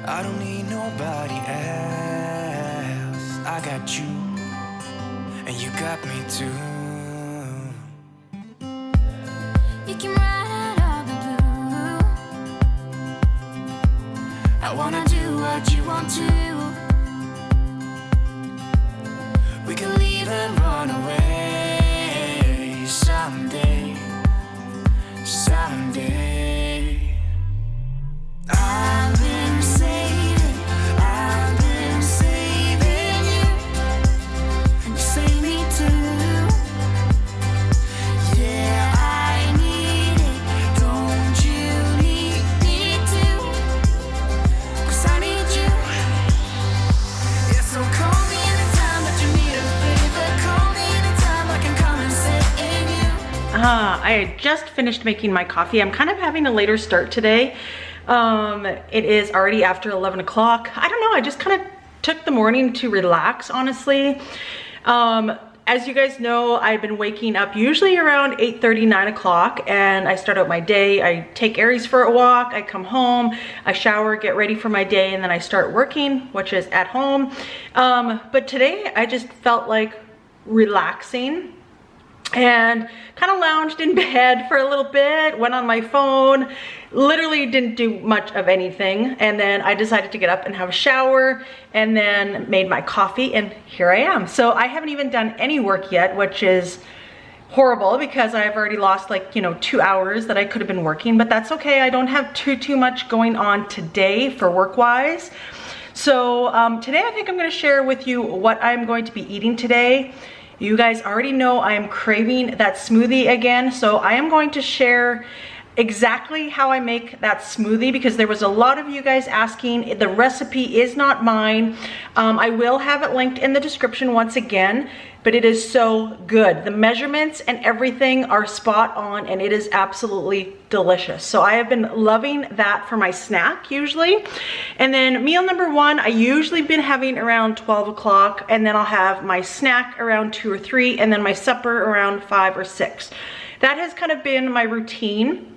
I don't need nobody else. I got you, and you got me too. You can ride all the blue. I wanna do what you want to. We can leave and run away someday, someday. I've been saving you. You save me too. Yeah, I need it. Don't you need me too? 'Cause I need you. Yeah, so call me anytime that you need a favor. Call me anytime I can come and sit in you. I had just finished making my coffee. I'm kind of having a later start today. It is already after 11 o'clock. I don't know, I just kind of took the morning to relax, honestly. As you guys know, I've been waking up usually around 8:30, 9 o'clock, and I start out my day. I take Aries for a walk, I come home, I shower, get ready for my day, and then I start working, which is at home. But today I just felt like relaxing and kind of lounged in bed for a little bit, went on my phone, literally didn't do much of anything, and then I decided to get up and have a shower and then made my coffee, and here I am. So I haven't even done any work yet, which is horrible because I've already lost, like, 2 hours that I could have been working, but that's okay. I don't have too much going on today for work-wise. So today I think I'm going to share with you what I'm going to be eating today. You guys already know I am craving that smoothie again, so I am going to share exactly how I make that smoothie because there was a lot of you guys asking. The recipe is not mine. I will have it linked in the description once again, but it is so good. The measurements and everything are spot on, and it is absolutely delicious. So I have been loving that for my snack usually. And then meal number one, I usually been having around 12 o'clock, and then I'll have my snack around 2 or 3, and then my supper around 5 or 6. That has kind of been my routine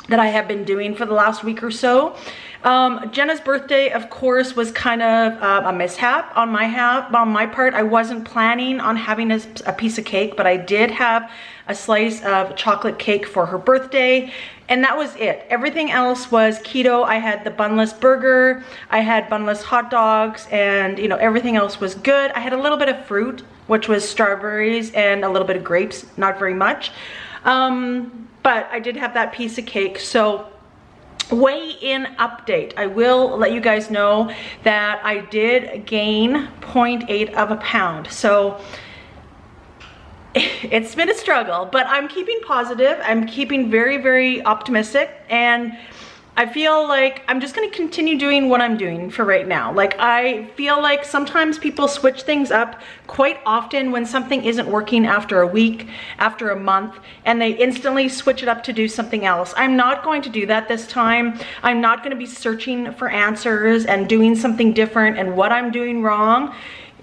that I have been doing for the last week or so. Jenna's birthday, of course, was kind of a mishap on my part. I wasn't planning on having a piece of cake, but I did have a slice of chocolate cake for her birthday, and that was it. Everything else was keto. I had the bunless burger, I had bunless hot dogs, and everything else was good. I had a little bit of fruit, which was strawberries and a little bit of grapes, not very much. But I did have that piece of cake. So weigh-in update. I will let you guys know that I did gain 0.8 of a pound. So it's been a struggle, but I'm keeping positive. I'm keeping very optimistic, and I feel like I'm just gonna continue doing what I'm doing for right now. Like, I feel like sometimes people switch things up quite often when something isn't working after a week, after a month, and they instantly switch it up to do something else. I'm not going to do that this time. I'm not gonna be searching for answers and doing something different and what I'm doing wrong.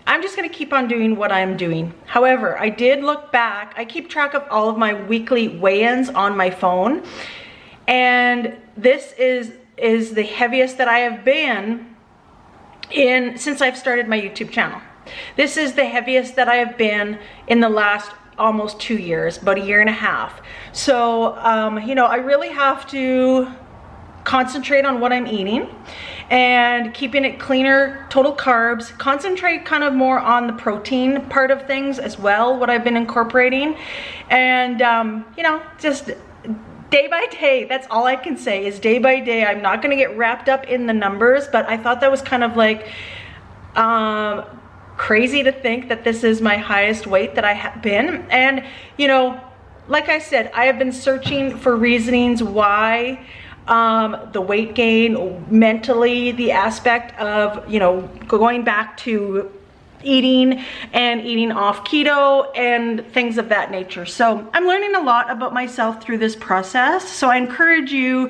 I'm just gonna keep on doing what I'm doing. However, I did look back. I keep track of all of my weekly weigh-ins on my phone, and this is the heaviest that I have been since I've started my YouTube channel. This is the heaviest that I have been in the last almost 2 years, about a year and a half. So, I really have to concentrate on what I'm eating and keeping it cleaner, total carbs, concentrate kind of more on the protein part of things as well, what I've been incorporating, and, just day by day. That's all I can say is day by day. I'm not gonna get wrapped up in the numbers, but I thought that was kind of like crazy to think that this is my highest weight that I have been. And like I said, I have been searching for reasonings why the weight gain, mentally, the aspect of going back to eating and eating off keto and things of that nature. So I'm learning a lot about myself through this process. So I encourage you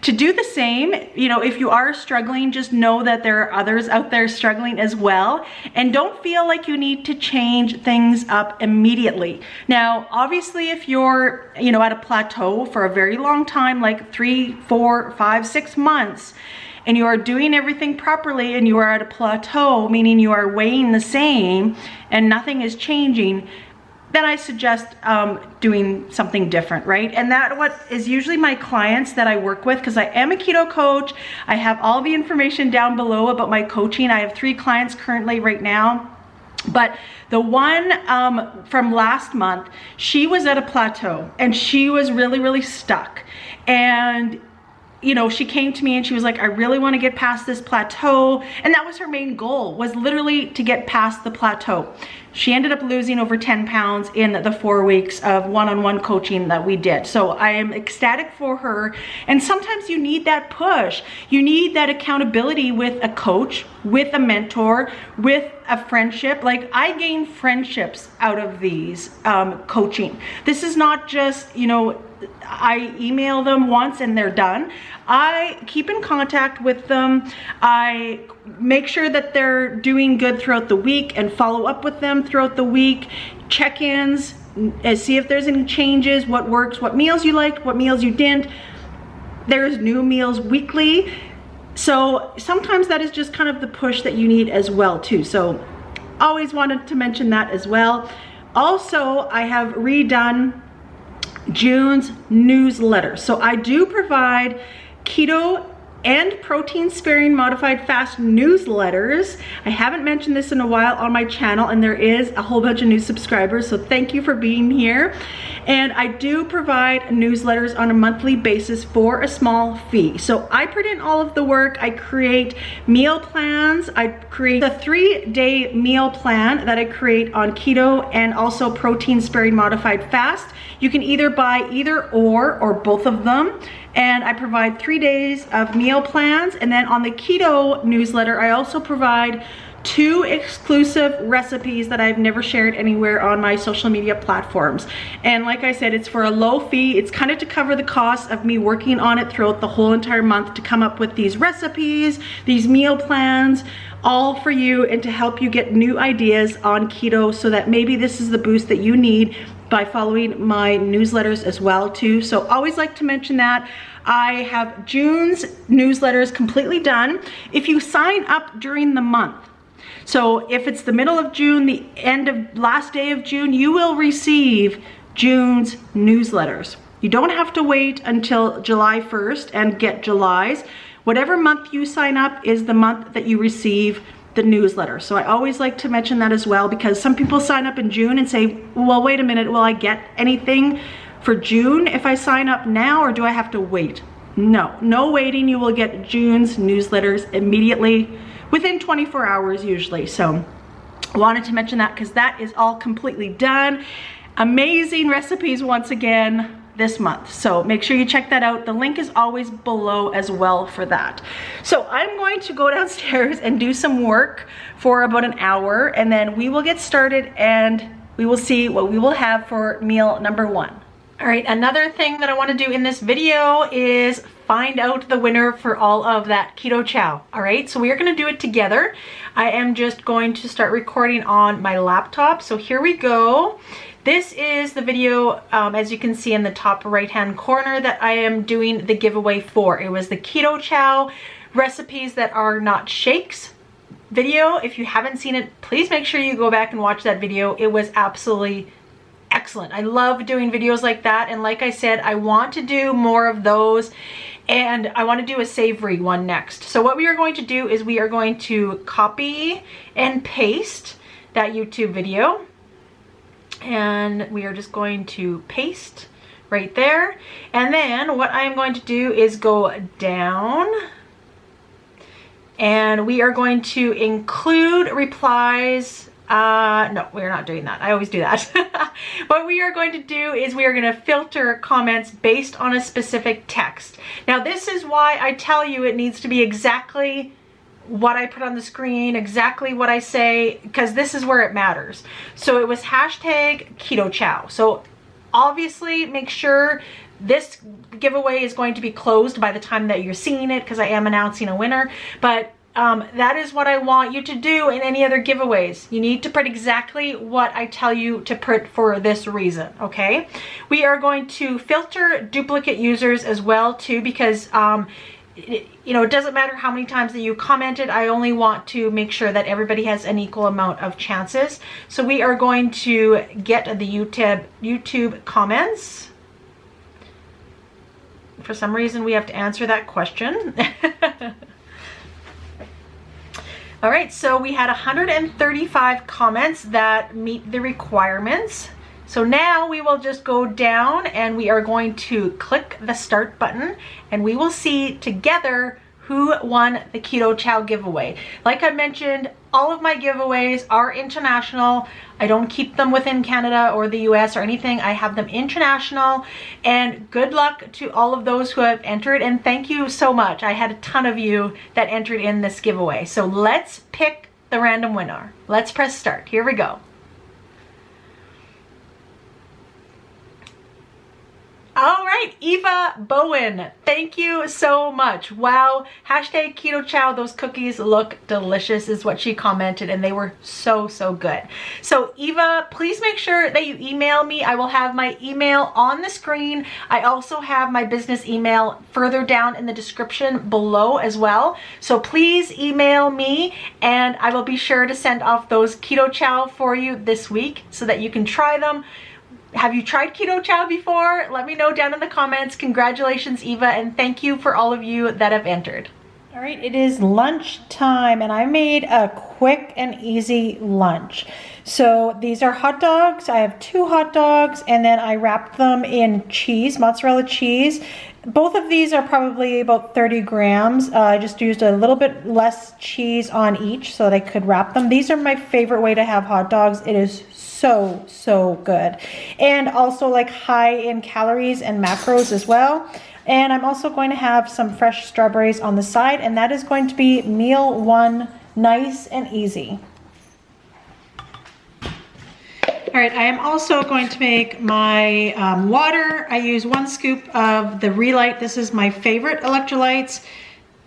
to do the same. If you are struggling, just know that there are others out there struggling as well. And don't feel like you need to change things up immediately. Now, obviously, if you're, at a plateau for a very long time, like 3, 4, 5, 6 months, and you are doing everything properly and you are at a plateau, meaning you are weighing the same and nothing is changing, then I suggest doing something different, right? And that what is usually my clients that I work with, because I am a keto coach. I have all the information down below about my coaching. I have 3 clients currently right now. But the one from last month, she was at a plateau and she was really, really stuck. And you know, she came to me and she was like, I really want to get past this plateau. And that was her main goal, was literally to get past the plateau. She ended up losing over 10 pounds in the 4 weeks of one-on-one coaching that we did. So I am ecstatic for her. And sometimes you need that push. You need that accountability with a coach, with a mentor, with a friendship. Like, I gain friendships out of these coaching. This is not just, you know, I email them once and they're done. I keep in contact with them. I make sure that they're doing good throughout the week and follow up with them throughout the week. Check-ins, see if there's any changes, what works, what meals you liked, what meals you didn't. There's new meals weekly. So sometimes that is just kind of the push that you need as well too. So always wanted to mention that as well. Also, I have redone June's newsletter. So I do provide keto and protein sparing modified fast newsletters. I haven't mentioned this in a while on my channel, and there is a whole bunch of new subscribers, so thank you for being here. And I do provide newsletters on a monthly basis for a small fee. So I put in all of the work. I create meal plans. I create a 3-day meal plan that I create on keto and also protein sparing modified fast. You can either buy either or both of them. And I provide 3 days of meal plans. And then on the keto newsletter, I also provide 2 exclusive recipes that I've never shared anywhere on my social media platforms. And like I said, it's for a low fee. It's kind of to cover the cost of me working on it throughout the whole entire month to come up with these recipes, these meal plans, all for you, and to help you get new ideas on keto, so that maybe this is the boost that you need by following my newsletters as well too. So always like to mention that. I have June's newsletters completely done. If you sign up during the month, so if it's the middle of June, the end of last day of June, you will receive June's newsletters. You don't have to wait until July 1st and get July's. Whatever month you sign up is the month that you receive the newsletter. So I always like to mention that as well, because some people sign up in June and say, well, wait a minute, will I get anything for June if I sign up now, or do I have to wait? No, no waiting. You will get June's newsletters immediately within 24 hours usually. So I wanted to mention that because that is all completely done. Amazing recipes once again this month. So make sure you check that out. The link is always below as well for that. So I'm going to go downstairs and do some work for about an hour, and then we will get started and we will see what we will have for meal number 1. All right, another thing that I want to do in this video is find out the winner for all of that Keto Chow. All right, so we are going to do it together. I am just going to start recording on my laptop. So here we go. This is the video, as you can see in the top right-hand corner, that I am doing the giveaway for. It was the Keto Chow recipes that are not shakes video. If you haven't seen it, please make sure you go back and watch that video. It was absolutely excellent. I love doing videos like that. And like I said, I want to do more of those. And I want to do a savory one next. So what we are going to do is we are going to copy and paste that YouTube video. And we are just going to paste right there. And then what I am going to do is go down. And we are going to include replies. No, we're not doing that. I always do that. What we are going to do is we are going to filter comments based on a specific text. Now, this is why I tell you it needs to be exactly what I put on the screen, exactly what I say, because this is where it matters. So it was hashtag Keto Chow. So obviously make sure this giveaway is going to be closed by the time that you're seeing it, because I am announcing a winner. But that is what I want you to do in any other giveaways. You need to put exactly what I tell you to put for this reason, okay? We are going to filter duplicate users as well too, because it doesn't matter how many times that you commented. I only want to make sure that everybody has an equal amount of chances. So we are going to get the YouTube comments. For some reason, we have to answer that question. All right, so we had 135 comments that meet the requirements. So now we will just go down and we are going to click the start button and we will see together who won the Keto Chow giveaway. Like I mentioned, all of my giveaways are international. I don't keep them within Canada or the US or anything. I have them international, and good luck to all of those who have entered, and thank you so much. I had a ton of you that entered in this giveaway. So let's pick the random winner. Let's press start. Here we go. All right, Eva Bowen, thank you so much. Wow, hashtag Keto Chow, those cookies look delicious is what she commented, and they were so good. So Eva, please make sure that you email me. I will have my email on the screen. I also have my business email further down in the description below as well. So please email me and I will be sure to send off those Keto Chow for you this week so that you can try them. Have you tried Keto Chow before? Let me know down in the comments. Congratulations, Eva, and thank you for all of you that have entered. All right, it is lunch time, and I made a quick and easy lunch. So these are hot dogs. I have 2 hot dogs, and then I wrapped them in cheese, mozzarella cheese. Both of these are probably about 30 grams. I just used a little bit less cheese on each so that I could wrap them. These are my favorite way to have hot dogs. It is so good, and also like high in calories and macros as well. And I'm also going to have some fresh strawberries on the side, and that is going to be meal 1, nice and easy. All right, I am also going to make my water. I use 1 scoop of the Relight. This is my favorite electrolytes.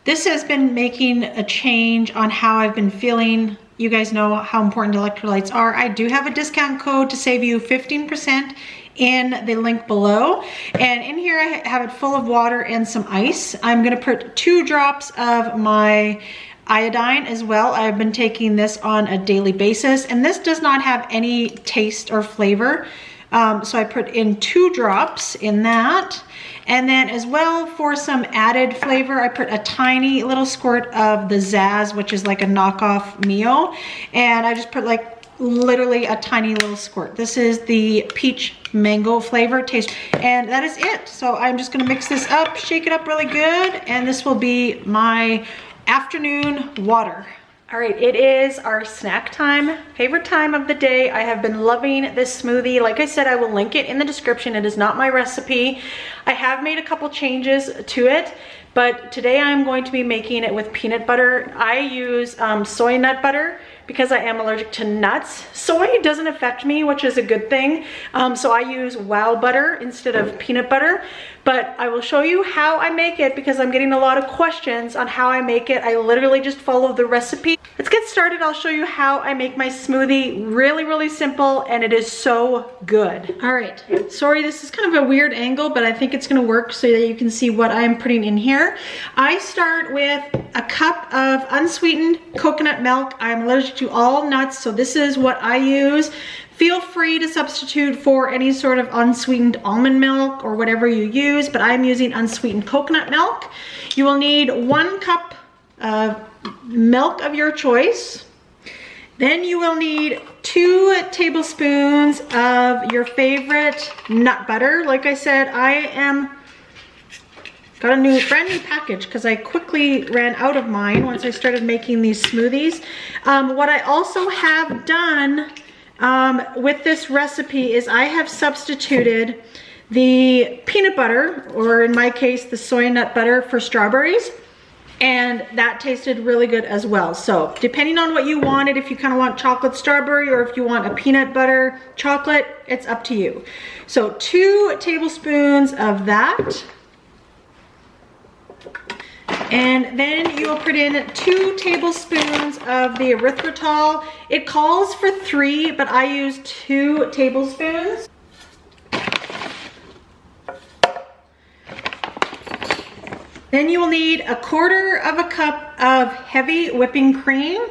This has been making a change on how I've been feeling. You guys know how important electrolytes are. I do have a discount code to save you 15% in the link below. And in here I have it full of water and some ice. I'm gonna put 2 drops of my iodine as well. I've been taking this on a daily basis, and this does not have any taste or flavor. So I put in 2 drops in that. And then as well, for some added flavor, I put a tiny little squirt of the Zazz, which is like a knockoff Mio. And I just put like literally a tiny little squirt. This is the peach mango flavor taste, and that is it. So I'm just gonna mix this up, shake it up really good, and this will be my afternoon water. All right, it is our snack time, favorite time of the day. I have been loving this smoothie. Like I said, I will link it in the description. It is not my recipe. I have made a couple changes to it, but today I'm going to be making it with peanut butter. I use soy nut butter because I am allergic to nuts. Soy doesn't affect me, which is a good thing. So I use Wow butter instead of peanut butter. But I will show you how I make it because I'm getting a lot of questions on how I make it. I literally just follow the recipe. Let's get started. I'll show you how I make my smoothie. Really simple, and it is so good. All right, sorry, this is kind of a weird angle, but I think it's gonna work so that you can see what I'm putting in here. I start with a cup of unsweetened coconut milk. I'm allergic to all nuts, so this is what I use. Feel free to substitute for any sort of unsweetened almond milk or whatever you use, but I'm using unsweetened coconut milk. You will need 1 cup of milk of your choice. Then you will need 2 tablespoons of your favorite nut butter. Like I said, I got a brand new package because I quickly ran out of mine once I started making these smoothies. What I also have done with this recipe is I have substituted the peanut butter, or in my case, the soy nut butter, for strawberries. And that tasted really good as well. So depending on what you wanted, if you kind of want chocolate strawberry or if you want a peanut butter chocolate, it's up to you. So 2 tablespoons of that. And then you will put in 2 tablespoons of the erythritol. It calls for 3, but I use 2 tablespoons. Then you will need 1/4 cup of heavy whipping cream.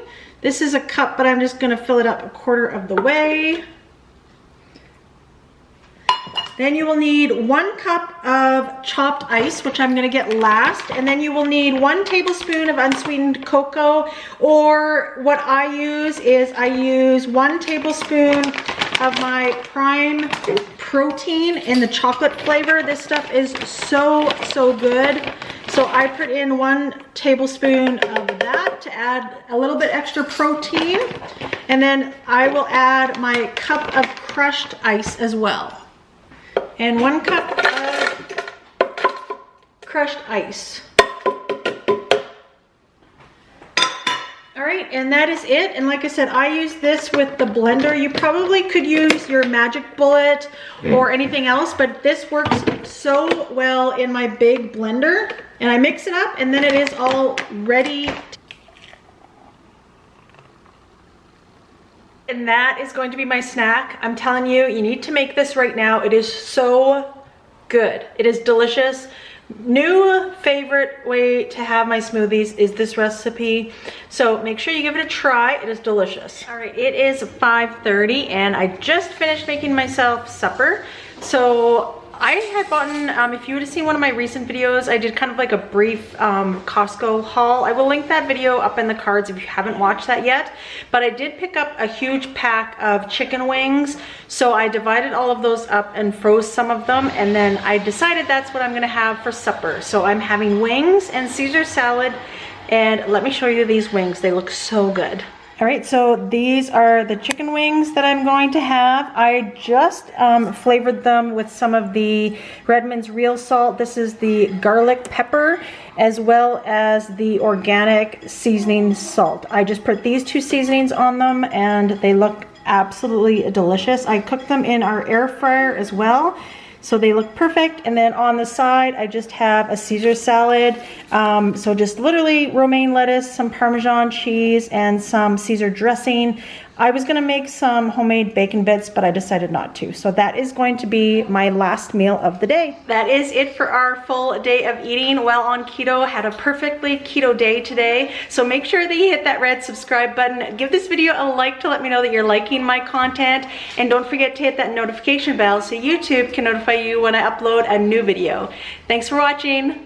This is a cup, but I'm just gonna fill it up 1/4 of the way. Then you will need 1 cup of chopped ice, which I'm gonna get last. And then you will need 1 tablespoon of unsweetened cocoa, or what I use is I use 1 tablespoon of my prime protein in the chocolate flavor. This stuff is so good. So I put in 1 tablespoon of that to add a little bit extra protein. And then I will add my cup of crushed ice as well. And 1 cup of crushed ice. All right, and that is it. And like I said, I use this with the blender. You probably could use your Magic Bullet or anything else, but this works so well in my big blender. And I mix it up, and then it is all ready. And that is going to be my snack. I'm telling you, you need to make this right now. It is so good. It is delicious. New favorite way to have my smoothies is this recipe. So make sure you give it a try. It is delicious. All right, it is 5:30 and I just finished making myself supper. So I had bought, if you would have seen one of my recent videos, I did kind of like a brief Costco haul. I will link that video up in the cards if you haven't watched that yet. But I did pick up a huge pack of chicken wings. So I divided all of those up and froze some of them. And then I decided that's what I'm gonna have for supper. So I'm having wings and Caesar salad. And let me show you these wings. They look so good. All right, so these are the chicken wings that I'm going to have. I just flavored them with some of the Redmond's real salt. This is the garlic pepper, as well as the organic seasoning salt. I just put these 2 seasonings on them and they look absolutely delicious. I cooked them in our air fryer as well. So they look perfect. And then on the side, I just have a Caesar salad. So just literally romaine lettuce, some Parmesan cheese, and some Caesar dressing. I was gonna make some homemade bacon bits, but I decided not to. So that is going to be my last meal of the day. That is it for our full day of eating while on keto. Had a perfectly keto day today. So make sure that you hit that red subscribe button. Give this video a like to let me know that you're liking my content. And don't forget to hit that notification bell so YouTube can notify you when I upload a new video. Thanks for watching.